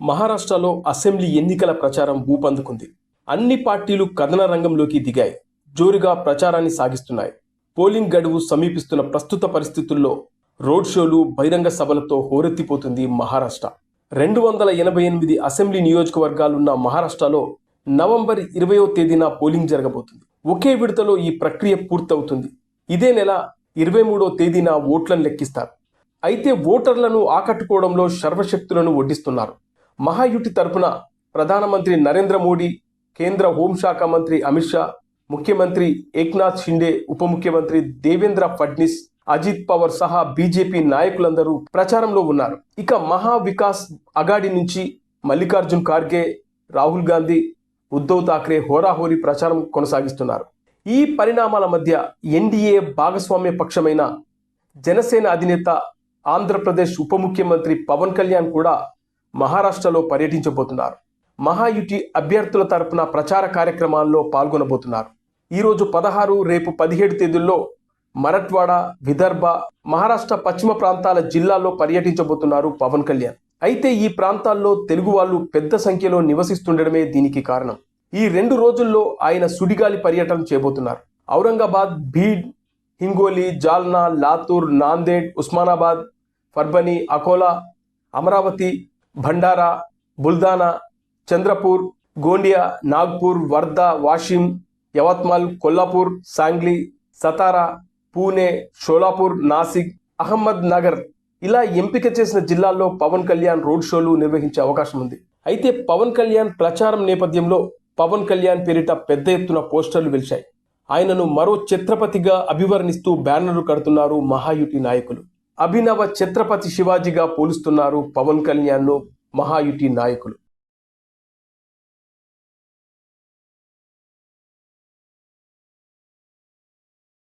మహారాష్ట్రలో అసెంబ్లీ ఎన్నికల ప్రచారం ఊపందుకుంది. అన్ని పార్టీలు కథన రంగంలోకి దిగాయి. జోరుగా ప్రచారాన్ని సాగిస్తున్నాయి. పోలింగ్ గడువు సమీపిస్తున్న ప్రస్తుత పరిస్థితుల్లో రోడ్ షోలు, బహిరంగ సభలతో హోరెత్తిపోతుంది మహారాష్ట్ర. 288 అసెంబ్లీ నియోజకవర్గాలున్న మహారాష్ట్రలో నవంబర్ 20వ తేదీన పోలింగ్ జరగబోతుంది. ఒకే విడతలో ఈ ప్రక్రియ పూర్తవుతుంది. ఇదే నెల 23వ తేదీన ఓట్లను లెక్కిస్తారు. అయితే ఓటర్లను ఆకట్టుకోవడంలో సర్వశక్తులను ఒడ్డిస్తున్నారు. మహాయుతి తరపున ప్రధానమంత్రి నరేంద్ర మోడీ, కేంద్ర హోంశాఖ మంత్రి అమిత్ షా, ముఖ్యమంత్రి ఏక్నాథ్ షిండే, ఉప ముఖ్యమంత్రి దేవేంద్ర ఫడ్నీస్, అజిత్ పవార్ సహా బీజేపీ నాయకులందరూ ప్రచారంలో ఉన్నారు. ఇక మహా వికాస్ అఘాడీ నుంచి మల్లికార్జున్ ఖార్గే, రాహుల్ గాంధీ, ఉద్ధవ్ ఠాక్రే హోరాహోరీ ప్రచారం కొనసాగిస్తున్నారు. ఈ పరిణామాల మధ్య ఎన్డీఏ భాగస్వామ్య పక్షమైన జనసేన అధినేత, ఆంధ్రప్రదేశ్ ఉప ముఖ్యమంత్రి పవన్ కళ్యాణ్ కూడా మహారాష్ట్రలో పర్యటించబోతున్నారు. మహాయుతి అభ్యర్థుల తరపున ప్రచార కార్యక్రమాల్లో పాల్గొనబోతున్నారు. ఈరోజు 16, రేపు 17 తేదీల్లో మరాఠ్వాడ, విదర్భ, మహారాష్ట్ర పశ్చిమ ప్రాంతాల జిల్లాల్లో పర్యటించబోతున్నారు పవన్ కళ్యాణ్. అయితే ఈ ప్రాంతాల్లో తెలుగు వాళ్ళు పెద్ద సంఖ్యలో నివసిస్తుండడమే దీనికి కారణం. ఈ 2 రోజుల్లో ఆయన సుడిగాలి పర్యటన చేయబోతున్నారు. ఔరంగాబాద్, బీడ్, హింగోలి, జాల్నా, లాతూర్, నాందేడ్, ఉస్మానాబాద్, పర్భని, అకోలా, అమరావతి, భండారా, బుల్దానా, చంద్రపూర్, గోండియా, నాగ్పూర్, వర్ధా, వాషిం, యవత్మాల్, కొల్లాపూర్, సాంగ్లీ, సతారా, పూణే, షోలాపూర్, నాసిక్, అహ్మద్ నగర్ ఇలా ఎంపిక చేసిన జిల్లాల్లో పవన్ కళ్యాణ్ రోడ్ షోలు నిర్వహించే అవకాశం ఉంది. అయితే పవన్ కళ్యాణ్ ప్రచారం నేపథ్యంలో పవన్ కళ్యాణ్ పేరిట పెద్ద ఎత్తున పోస్టర్లు వెలిశాయి. ఆయనను మరో ఛత్రపతిగా అభివర్ణిస్తూ బ్యానర్లు కడుతున్నారు మహాయుతి నాయకులు. అభినవ ఛత్రపతి శివాజీగా పోలుస్తున్నారు పవన్ కళ్యాణ్ను మహాయుతి నాయకులు.